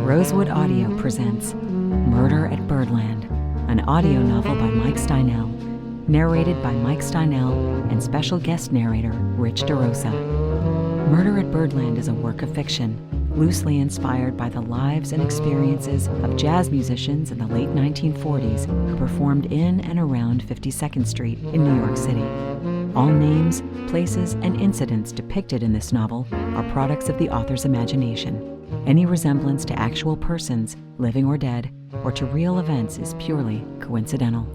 Rosewood Audio presents Murder at Birdland, an audio novel by Mike Steinell, narrated by Mike Steinell and special guest narrator Rich DeRosa. Murder at Birdland is a work of fiction, loosely inspired by the lives and experiences of jazz musicians in the late 1940s who performed in and around 52nd Street in New York City. All names, places, and incidents depicted in this novel are products of the author's imagination. Any resemblance to actual persons, living or dead, or to real events is purely coincidental.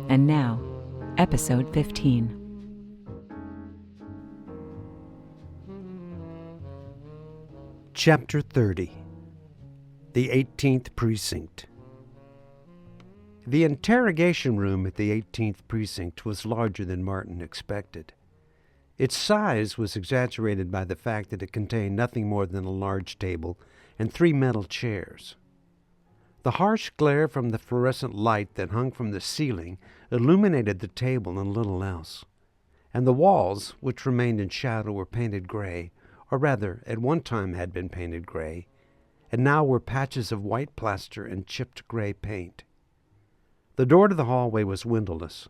And now, Episode 15. Chapter 30. The 18th Precinct. The interrogation room at the 18th Precinct was larger than Martin expected. Its size was exaggerated by the fact that it contained nothing more than a large table and 3 metal chairs. The harsh glare from the fluorescent light that hung from the ceiling illuminated the table and little else, and the walls, which remained in shadow, were painted gray, or rather, at one time had been painted gray, and now were patches of white plaster and chipped gray paint. The door to the hallway was windowless.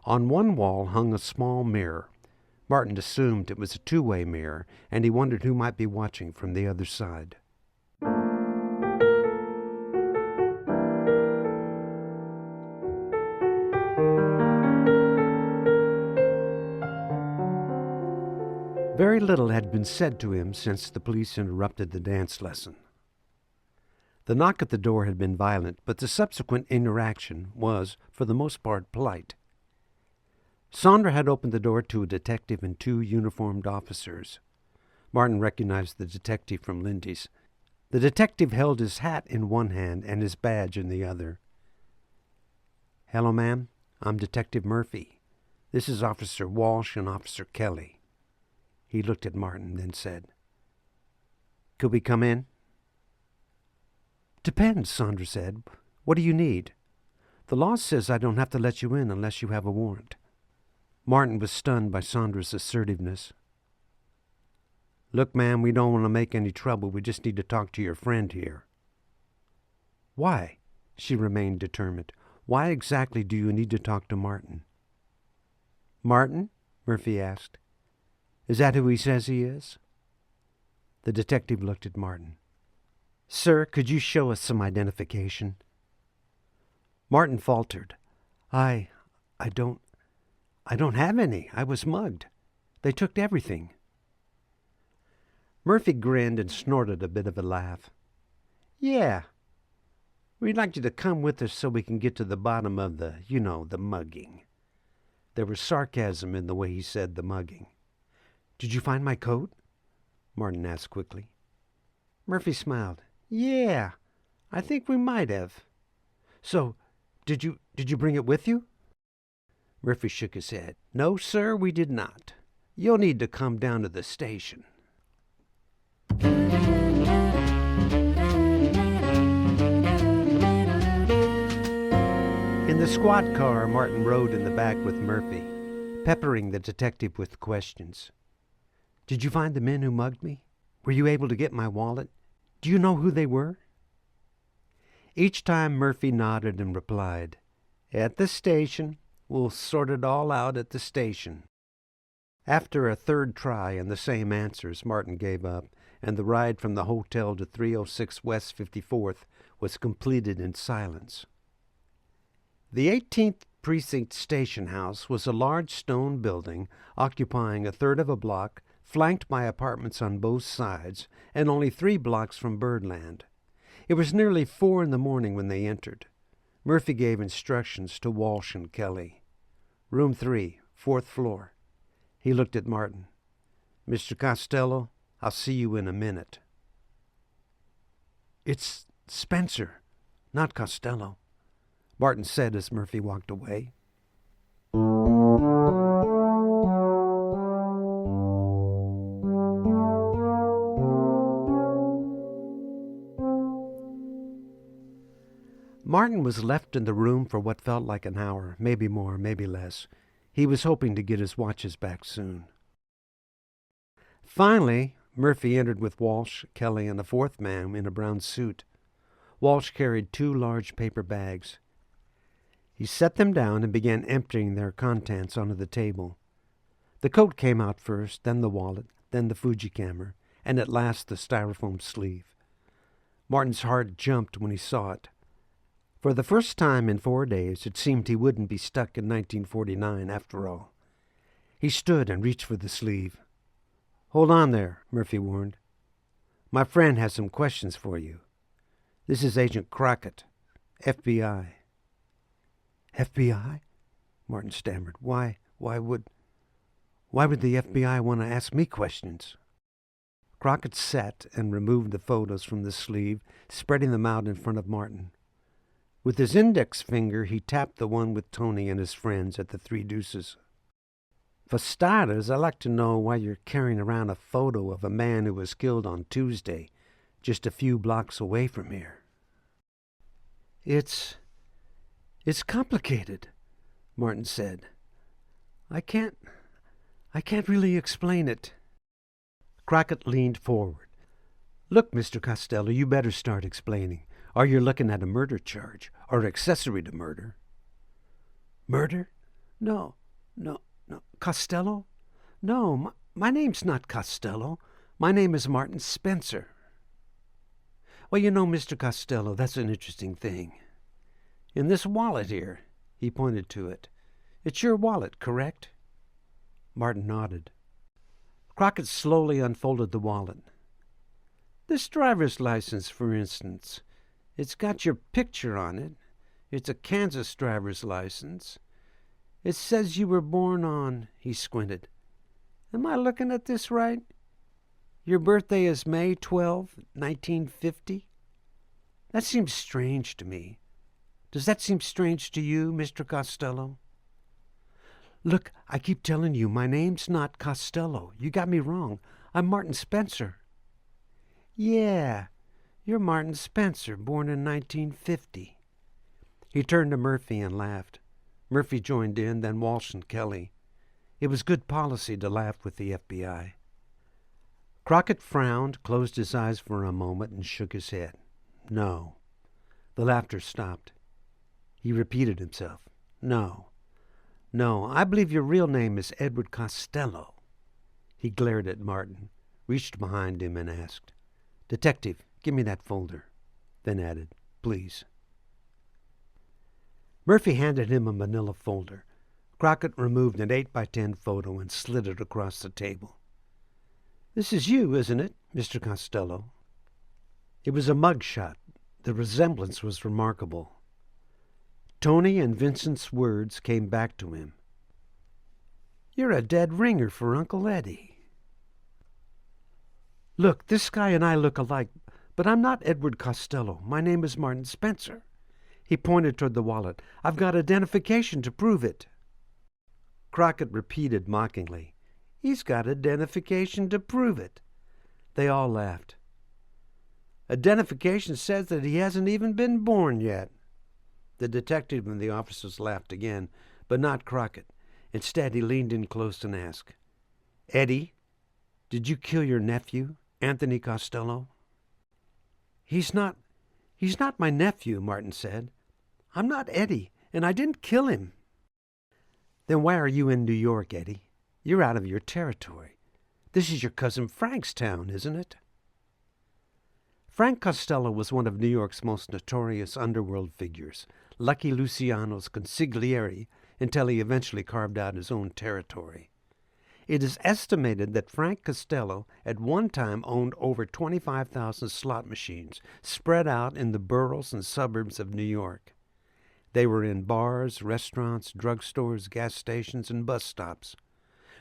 On one wall hung a small mirror. Martin assumed it was a two-way mirror, and he wondered who might be watching from the other side. Very little had been said to him since the police interrupted the dance lesson. The knock at the door had been violent, but the subsequent interaction was, for the most part, polite. Sondra had opened the door to a detective and 2 uniformed officers. Martin recognized the detective from Lindy's. The detective held his hat in one hand and his badge in the other. "Hello, ma'am. I'm Detective Murphy. This is Officer Walsh and Officer Kelly." He looked at Martin, then said, "Could we come in?" "Depends," Sondra said. "What do you need? The law says I don't have to let you in unless you have a warrant." Martin was stunned by Sondra's assertiveness. "Look, ma'am, we don't want to make any trouble. We just need to talk to your friend here." "Why?" She remained determined. "Why exactly do you need to talk to Martin?" "Martin?" Murphy asked. "Is that who he says he is?" The detective looked at Martin. "Sir, could you show us some identification?" Martin faltered. I don't have any. I was mugged. They took everything." Murphy grinned and snorted a bit of a laugh. "Yeah. We'd like you to come with us so we can get to the bottom of the mugging." There was sarcasm in the way he said the mugging. "Did you find my coat?" Martin asked quickly. Murphy smiled. "Yeah, I think we might have." "So, did you bring it with you?" Murphy shook his head. "No, sir, we did not. You'll need to come down to the station." In the squad car, Martin rode in the back with Murphy, peppering the detective with questions. "Did you find the men who mugged me? Were you able to get my wallet? Do you know who they were?" Each time Murphy nodded and replied, "At the station. We'll sort it all out at the station." After a third try and the same answers, Martin gave up, and the ride from the hotel to 306 West 54th was completed in silence. The 18th Precinct Station House was a large stone building occupying a third of a block, flanked by apartments on both sides, and only 3 blocks from Birdland. It was nearly 4 in the morning when they entered. Murphy gave instructions to Walsh and Kelly. "Room 3, 4th floor." He looked at Martin. "Mr. Costello, I'll see you in a minute." "It's Spencer, not Costello," Martin said as Murphy walked away. Martin was left in the room for what felt like an hour, maybe more, maybe less. He was hoping to get his watches back soon. Finally, Murphy entered with Walsh, Kelly, and a fourth man in a brown suit. Walsh carried 2 large paper bags. He set them down and began emptying their contents onto the table. The coat came out first, then the wallet, then the Fuji camera, and at last the styrofoam sleeve. Martin's heart jumped when he saw it. For the first time in 4 days, it seemed he wouldn't be stuck in 1949 after all. He stood and reached for the sleeve. "Hold on there," Murphy warned. "My friend has some questions for you. This is Agent Crockett, FBI." "FBI?" Martin stammered. Why would the FBI want to ask me questions?" Crockett sat and removed the photos from the sleeve, spreading them out in front of Martin. With his index finger, he tapped the one with Tony and his friends at the 3 Deuces. "For starters, I'd like to know why you're carrying around a photo of a man who was killed on Tuesday, just a few blocks away from here." It's complicated," Martin said. I can't really explain it." Crockett leaned forward. "Look, Mr. Costello, you better start explaining, or you're looking at a murder charge, or accessory to murder." "Murder? No. Costello? No, my name's not Costello. My name is Martin Spencer." "Well, you know, Mr. Costello, that's an interesting thing. In this wallet here," he pointed to it. "It's your wallet, correct?" Martin nodded. Crockett slowly unfolded the wallet. "This driver's license, for instance. It's got your picture on it. It's a Kansas driver's license. It says you were born on," he squinted. "Am I looking at this right? Your birthday is May 12, 1950? That seems strange to me. Does that seem strange to you, Mr. Costello?" "Look, I keep telling you, my name's not Costello. You got me wrong. I'm Martin Spencer." "Yeah, you're Martin Spencer, born in 1950. He turned to Murphy and laughed. Murphy joined in, then Walsh and Kelly. It was good policy to laugh with the FBI. Crockett frowned, closed his eyes for a moment, and shook his head. "No." The laughter stopped. He repeated himself. No, I believe your real name is Edward Costello." He glared at Martin, reached behind him, and asked, "Detective, give me that folder." Then added, "Please." Murphy handed him a manila folder. Crockett removed an 8x10 photo and slid it across the table. "This is you, isn't it, Mr. Costello?" It was a mug shot. The resemblance was remarkable. Tony and Vincent's words came back to him. "You're a dead ringer for Uncle Eddie." "Look, this guy and I look alike, but I'm not Edward Costello. My name is Martin Spencer." He pointed toward the wallet. "I've got identification to prove it." Crockett repeated mockingly, "He's got identification to prove it." They all laughed. "Identification says that he hasn't even been born yet." The detective and the officers laughed again, but not Crockett. Instead, he leaned in close and asked, "Eddie, did you kill your nephew, Anthony Costello?" He's not my nephew," Martin said. "I'm not Eddie, and I didn't kill him." "Then why are you in New York, Eddie? You're out of your territory. This is your cousin Frank's town, isn't it?" Frank Costello was one of New York's most notorious underworld figures, Lucky Luciano's consigliere, until he eventually carved out his own territory. It is estimated that Frank Costello at one time owned over 25,000 slot machines spread out in the boroughs and suburbs of New York. They were in bars, restaurants, drugstores, gas stations, and bus stops.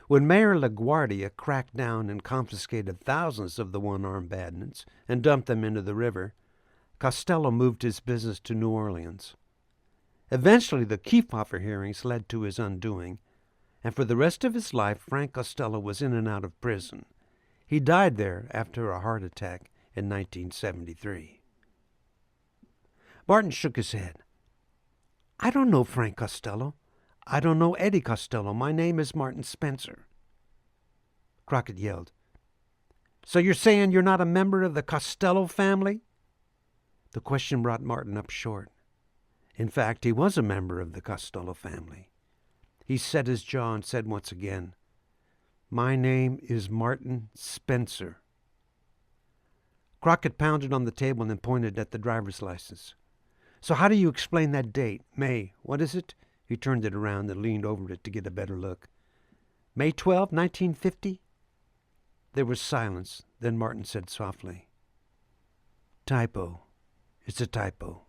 When Mayor LaGuardia cracked down and confiscated thousands of the one-armed bandits and dumped them into the river, Costello moved his business to New Orleans. Eventually, the Kefauver hearings led to his undoing, and for the rest of his life, Frank Costello was in and out of prison. He died there after a heart attack in 1973. Martin shook his head. "I don't know Frank Costello. I don't know Eddie Costello. My name is Martin Spencer." Crockett yelled, So you're saying you're not a member of the Costello family? The question brought Martin up short. In fact, he was a member of the Costello family. He set his jaw and said once again, "My name is Martin Spencer." Crockett pounded on the table and then pointed at the driver's license. "So how do you explain that date? May, what is it?" He turned it around and leaned over it to get a better look. "May 12, 1950? There was silence. Then Martin said softly, "Typo. It's a typo."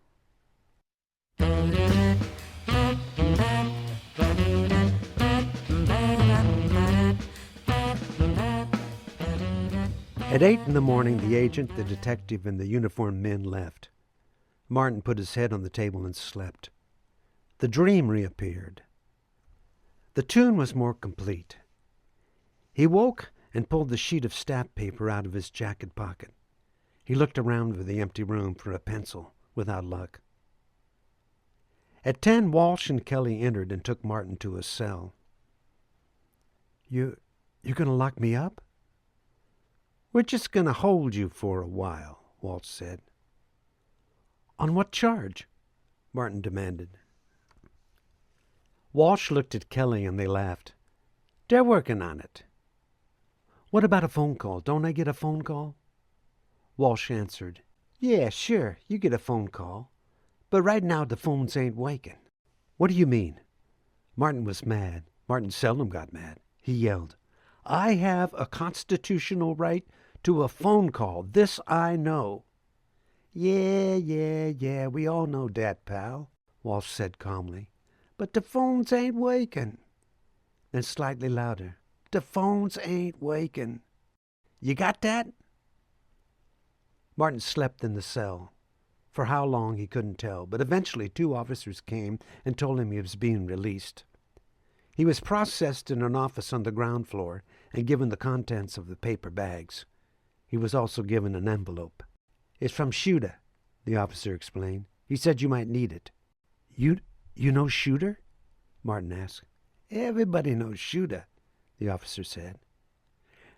At 8 in the morning, the agent, the detective, and the uniformed men left. Martin put his head on the table and slept. The dream reappeared. The tune was more complete. He woke and pulled the sheet of staff paper out of his jacket pocket. He looked around for the empty room for a pencil, without luck. At 10, Walsh and Kelly entered and took Martin to his cell. You're going to lock me up?" "We're just going to hold you for a while," Walsh said. "On what charge?" Martin demanded. Walsh looked at Kelly and they laughed. "They're working on it." "What about a phone call? Don't I get a phone call?" Walsh answered, "Yeah, sure, you get a phone call. But right now the phones ain't waking." "What do you mean?" Martin was mad. Martin seldom got mad. He yelled, "I have a constitutional right to a phone call. This I know." Yeah, we all know that, pal," Walsh said calmly. "But the phones ain't waking." Then slightly louder, "The phones ain't waking. You got that?" Martin slept in the cell. For how long, he couldn't tell, but eventually 2 officers came and told him he was being released. He was processed in an office on the ground floor and given the contents of the paper bags. He was also given an envelope. "It's from Shooter," the officer explained. "He said you might need it." You know Shooter?" Martin asked. "Everybody knows Shooter," the officer said.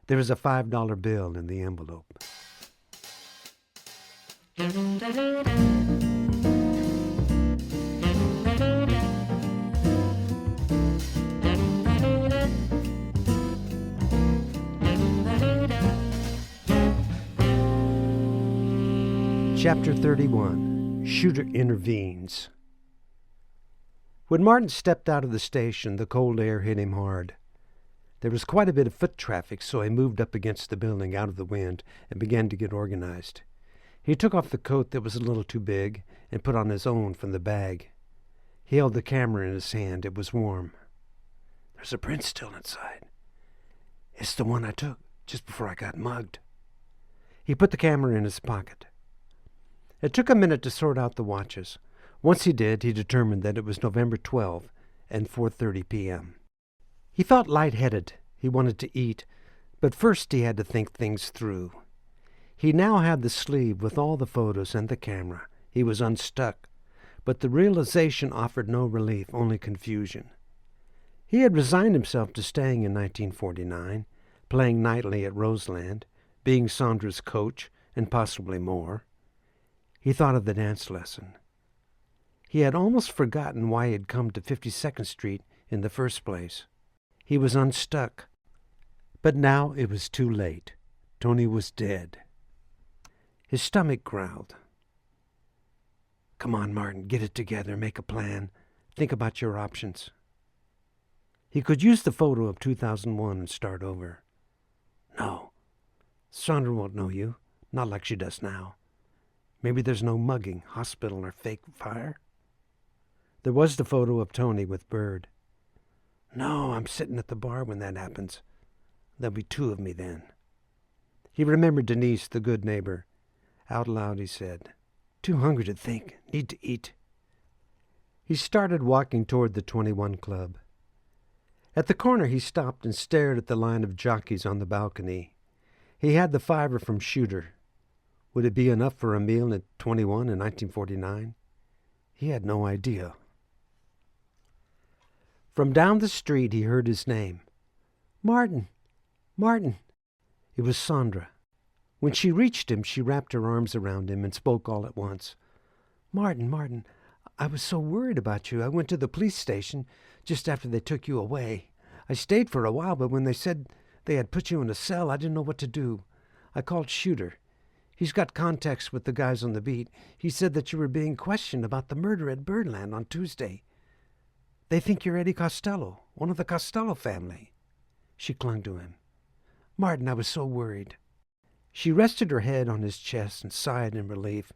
There was a $5 bill in the envelope. Chapter 31. Shooter Intervenes. When Martin stepped out of the station, the cold air hit him hard. There was quite a bit of foot traffic, so he moved up against the building out of the wind and began to get organized. He took off the coat that was a little too big and put on his own from the bag. He held the camera in his hand. It was warm. "There's a print still inside. It's the one I took just before I got mugged." He put the camera in his pocket. It took a minute to sort out the watches. Once he did, he determined that it was November 12 and 4:30 p.m. He felt lightheaded. He wanted to eat, but first he had to think things through. He now had the sleeve with all the photos and the camera. He was unstuck, but the realization offered no relief, only confusion. He had resigned himself to staying in 1949, playing nightly at Roseland, being Sondra's coach, and possibly more. He thought of the dance lesson. He had almost forgotten why he had come to 52nd Street in the first place. He was unstuck. But now it was too late. Tony was dead. His stomach growled. "Come on, Martin, get it together, make a plan. Think about your options." He could use the photo of 2001 and start over. "No, Sondra won't know you, not like she does now. Maybe there's no mugging, hospital, or fake fire." There was the photo of Tony with Bird. "No, I'm sitting at the bar when that happens. There'll be 2 of me then." He remembered Denise, the good neighbor. Out loud he said, "Too hungry to think. Need to eat." He started walking toward the 21 Club. At the corner he stopped and stared at the line of jockeys on the balcony. He had the $5 from Shooter. Would it be enough for a meal at 21 in 1949? He had no idea. From down the street he heard his name. "Martin! Martin!" It was Sondra. When she reached him, she wrapped her arms around him and spoke all at once. Martin, I was so worried about you. I went to the police station just after they took you away. I stayed for a while, but when they said they had put you in a cell, I didn't know what to do. I called Shooter. He's got contacts with the guys on the beat. He said that you were being questioned about the murder at Birdland on Tuesday. They think you're Eddie Costello, one of the Costello family. She clung to him. Martin, I was so worried. She rested her head on his chest and sighed in relief.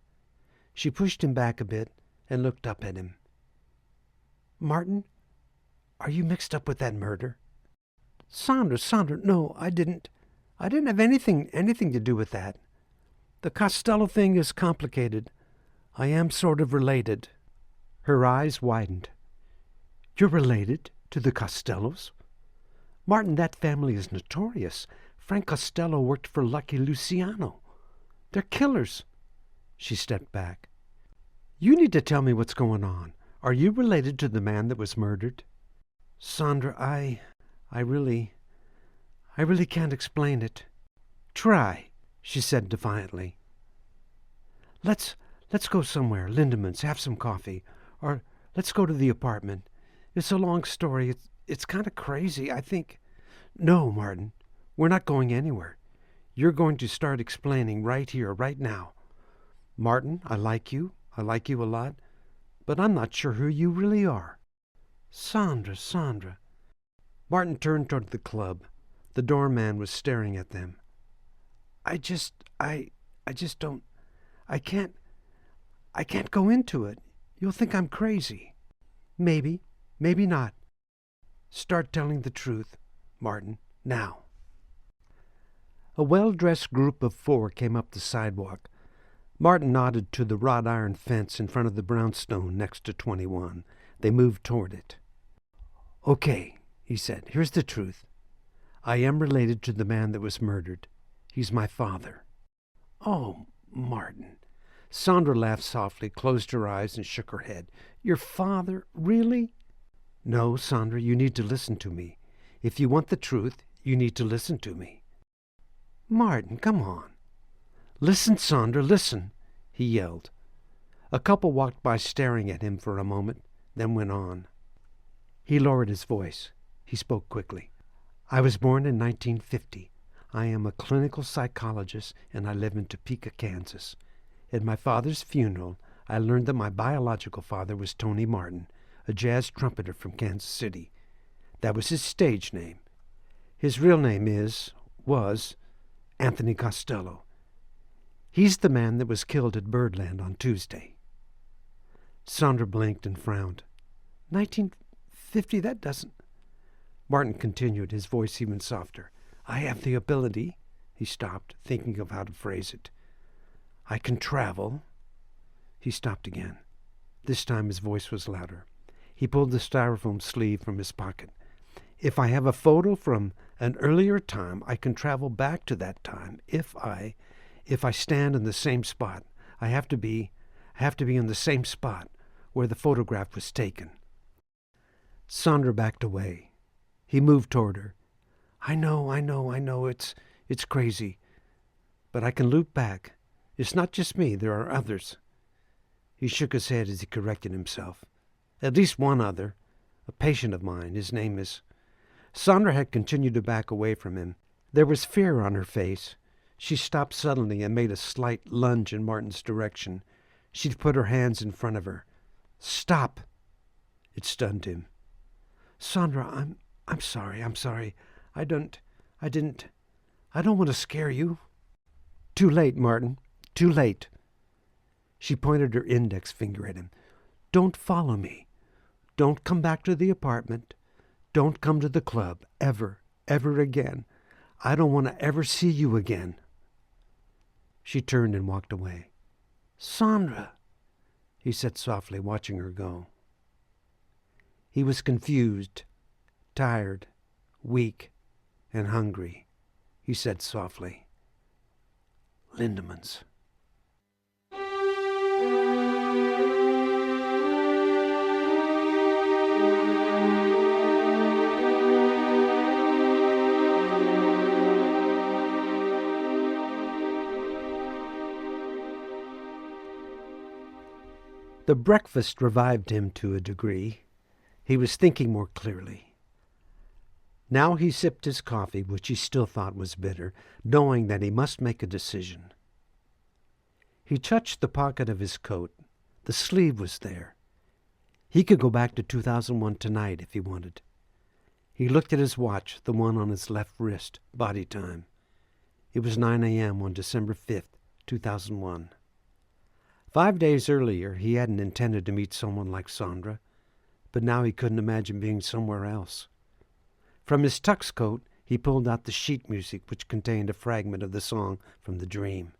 She pushed him back a bit and looked up at him. Martin, are you mixed up with that murder? Sondra, no, I didn't. I didn't have anything to do with that. The Costello thing is complicated. I am sort of related. Her eyes widened. You're related to the Costellos? Martin, that family is notorious. Frank Costello worked for Lucky Luciano. They're killers. She stepped back. You need to tell me what's going on. Are you related to the man that was murdered? Sondra, I really can't explain it. Try, she said defiantly. Let's go somewhere, Lindemann's, have some coffee. Or let's go to the apartment. It's a long story. It's kind of crazy, I think. No, Martin, we're not going anywhere. You're going to start explaining right here, right now. Martin, I like you a lot, but I'm not sure who you really are. Sondra. Martin turned toward the club. The doorman was staring at them. I can't go into it. You'll think I'm crazy. Maybe not. Start telling the truth, Martin, now. A well-dressed group of 4 came up the sidewalk. Martin nodded to the wrought iron fence in front of the brownstone next to 21. They moved toward it. Okay, he said, here's the truth. I am related to the man that was murdered. He's my father. Oh, Martin. Sondra laughed softly, closed her eyes, and shook her head. Your father? Really? No, Sondra, you need to listen to me. If you want the truth, you need to listen to me. Martin, come on. Listen, Sondra, listen, he yelled. A couple walked by staring at him for a moment, then went on. He lowered his voice. He spoke quickly. I was born in 1950. I am a clinical psychologist, and I live in Topeka, Kansas. At my father's funeral, I learned that my biological father was Tony Martin, a jazz trumpeter from Kansas City. That was his stage name. His real name was Anthony Costello. He's the man that was killed at Birdland on Tuesday. Sondra blinked and frowned. 1950, that doesn't... Martin continued, his voice even softer. I have the ability... He stopped, thinking of how to phrase it. I can travel... He stopped again. This time his voice was louder. He pulled the styrofoam sleeve from his pocket. If I have a photo from an earlier time, I can travel back to that time. If I stand in the same spot, I have to be in the same spot where the photograph was taken. Sondra backed away. He moved toward her. I know, it's crazy. But I can loop back. It's not just me, there are others. He shook his head as he corrected himself. At least one other, a patient of mine. His name is... Sondra had continued to back away from him. There was fear on her face. She stopped suddenly and made a slight lunge in Martin's direction. She'd put her hands in front of her. Stop! It stunned him. Sondra, I'm sorry. I don't want to scare you. Too late, Martin. Too late. She pointed her index finger at him. Don't follow me. Don't come back to the apartment. Don't come to the club. Ever again. I don't want to ever see you again. She turned and walked away. Sondra, he said softly, watching her go. He was confused, tired, weak, and hungry. He said softly, Lindemann's. The breakfast revived him to a degree. He was thinking more clearly. Now he sipped his coffee, which he still thought was bitter, knowing that he must make a decision. He touched the pocket of his coat. The sleeve was there. He could go back to 2001 tonight if he wanted. He looked at his watch, the one on his left wrist, body time. It was 9 a.m. on December 5th, 2001. 5 days earlier, he hadn't intended to meet someone like Sondra, but now he couldn't imagine being somewhere else. From his tux coat, he pulled out the sheet music which contained a fragment of the song from The Dream.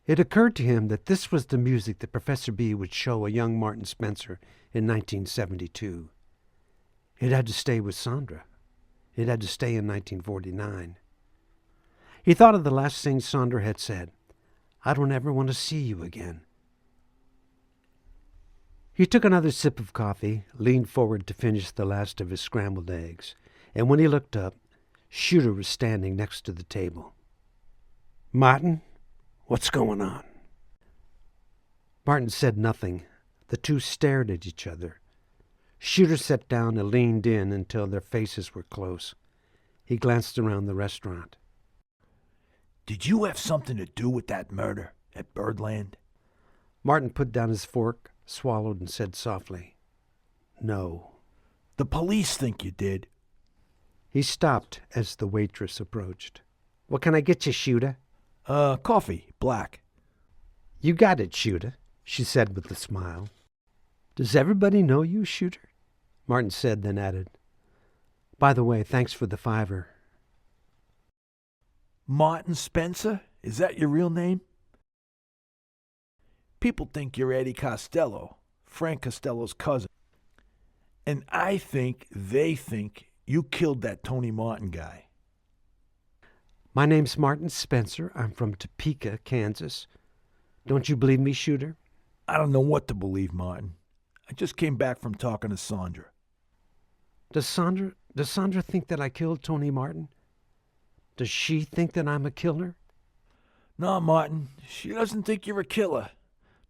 It occurred to him that this was the music that Professor B would show a young Martin Spencer in 1972. It had to stay with Sondra. It had to stay in 1949. He thought of the last thing Sondra had said, "I don't ever want to see you again." He took another sip of coffee, leaned forward to finish the last of his scrambled eggs, and when he looked up, Shooter was standing next to the table. "Martin, what's going on?" Martin said nothing. The two stared at each other. Shooter sat down and leaned in until their faces were close. He glanced around the restaurant. Did you have something to do with that murder at Birdland? Martin put down his fork, swallowed, and said softly, "No." The police think you did. He stopped as the waitress approached. "What can I get you, Shooter?" Coffee, black. "You got it, Shooter," she said with a smile. "Does everybody know you, Shooter?" Martin said, then added, "By the way, thanks for the $5." Martin Spencer? Is that your real name? People think you're Eddie Costello, Frank Costello's cousin. And I think they think you killed that Tony Martin guy. "My name's Martin Spencer. I'm from Topeka, Kansas. Don't you believe me, Shooter?" I don't know what to believe, Martin. I just came back from talking to Sondra. Does Sondra think that I killed Tony Martin? Does she think that I'm a killer? No, Martin, she doesn't think you're a killer,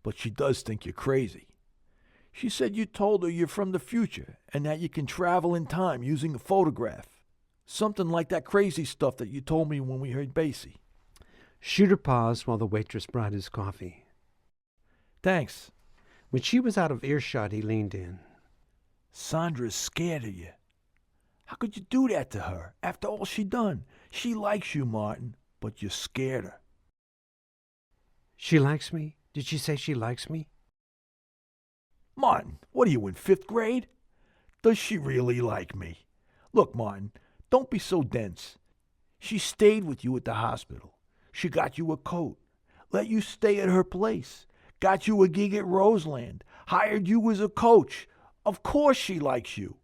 but she does think you're crazy. She said you told her you're from the future and that you can travel in time using a photograph. Something like that crazy stuff that you told me when we heard Basie. Shooter paused while the waitress brought his coffee. Thanks. When she was out of earshot, he leaned in. Sondra's scared of you. How could you do that to her after all she done? She likes you, Martin, but you scared her. She likes me? Did she say she likes me? Martin, what are you in 5th grade? Does she really like me? Look, Martin, don't be so dense. She stayed with you at the hospital. She got you a coat, let you stay at her place, got you a gig at Roseland, hired you as a coach. Of course she likes you.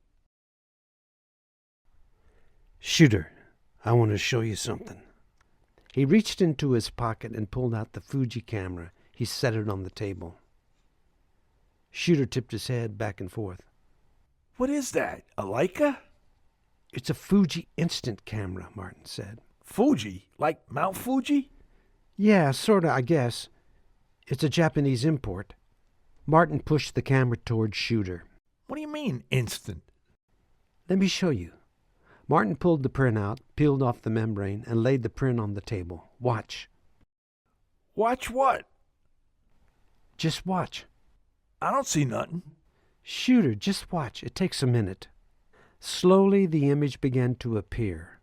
Shooter, I want to show you something. He reached into his pocket and pulled out the Fuji camera. He set it on the table. Shooter tipped his head back and forth. What is that, a Leica? It's a Fuji instant camera, Martin said. Fuji? Like Mount Fuji? Yeah, sorta, I guess. It's a Japanese import. Martin pushed the camera towards Shooter. What do you mean, instant? Let me show you. Martin pulled the print out, peeled off the membrane, and laid the print on the table. Watch. Watch what? Just watch. I don't see nothing. Shooter, just watch. It takes a minute. Slowly the image began to appear.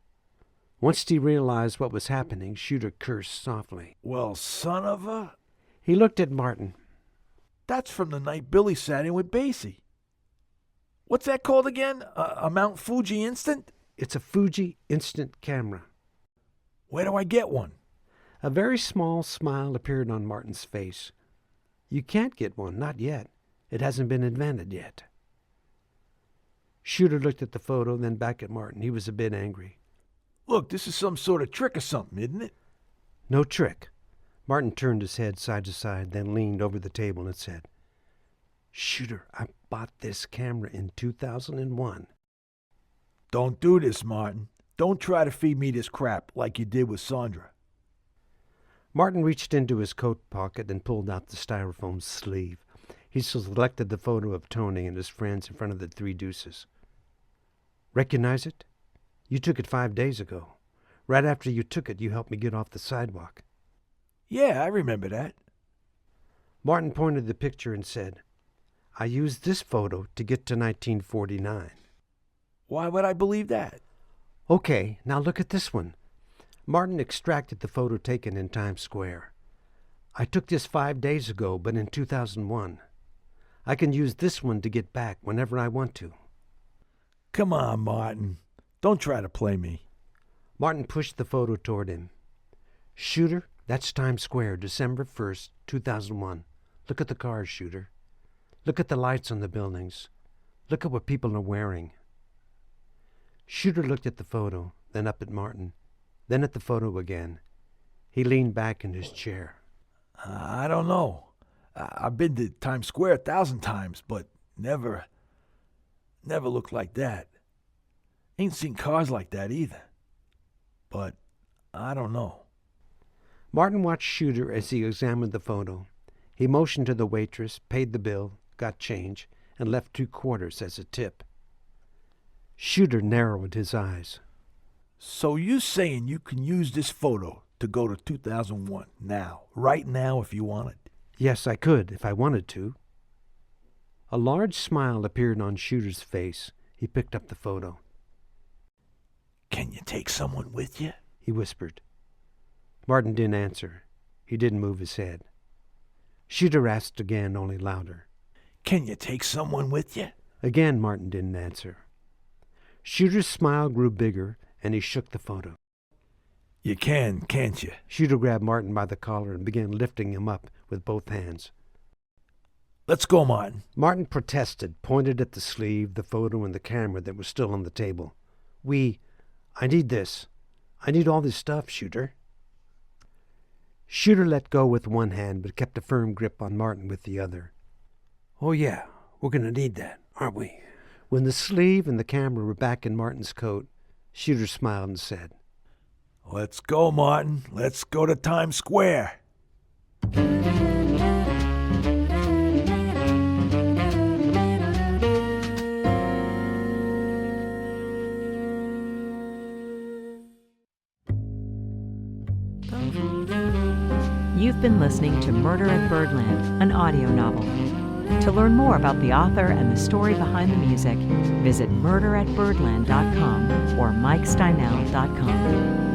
Once he realized what was happening, Shooter cursed softly. Well, son of a... He looked at Martin. That's from the night Billy sat in with Basie. What's that called again? A Mount Fuji instant? It's a Fuji instant camera. Where do I get one? A very small smile appeared on Martin's face. You can't get one, not yet. It hasn't been invented yet. Shooter looked at the photo, then back at Martin. He was a bit angry. Look, this is some sort of trick or something, isn't it? No trick. Martin turned his head side to side, then leaned over the table and said, Shooter, I bought this camera in 2001. Don't do this, Martin. Don't try to feed me this crap like you did with Sondra. Martin reached into his coat pocket and pulled out the Styrofoam sleeve. He selected the photo of Tony and his friends in front of the Three Deuces. Recognize it? You took it 5 days ago. Right after you took it, you helped me get off the sidewalk. Yeah, I remember that. Martin pointed the picture and said, I used this photo to get to 1949. Why would I believe that? Okay, now look at this one. Martin extracted the photo taken in Times Square. I took this 5 days ago, but in 2001. I can use this one to get back whenever I want to. Come on, Martin. Don't try to play me. Martin pushed the photo toward him. Shooter, that's Times Square, December 1st, 2001. Look at the cars, Shooter. Look at the lights on the buildings. Look at what people are wearing. Shooter looked at the photo, then up at Martin, then at the photo again. He leaned back in his chair. I don't know. I've been to Times Square 1,000 times, but never looked like that. Ain't seen cars like that either. But I don't know. Martin watched Shooter as he examined the photo. He motioned to the waitress, paid the bill, got change, and left 2 quarters as a tip. Shooter narrowed his eyes. So you saying you can use this photo to go to 2001 now, right now if you wanted? Yes, I could, if I wanted to. A large smile appeared on Shooter's face. He picked up the photo. Can you take someone with you? He whispered. Martin didn't answer. He didn't move his head. Shooter asked again, only louder. Can you take someone with you? Again, Martin didn't answer. Shooter's smile grew bigger, and he shook the photo. You can, can't you? Shooter grabbed Martin by the collar and began lifting him up with both hands. Let's go, Martin. Martin protested, pointed at the sleeve, the photo, and the camera that was still on the table. I need this. I need all this stuff, Shooter. Shooter let go with one hand, but kept a firm grip on Martin with the other. Oh, yeah, we're going to need that, aren't we? When the sleeve and the camera were back in Martin's coat, Shooter smiled and said, Let's go, Martin. Let's go to Times Square. You've been listening to Murder at Birdland, an audio novel. To learn more about the author and the story behind the music, visit murderatbirdland.com or mikesteinell.com.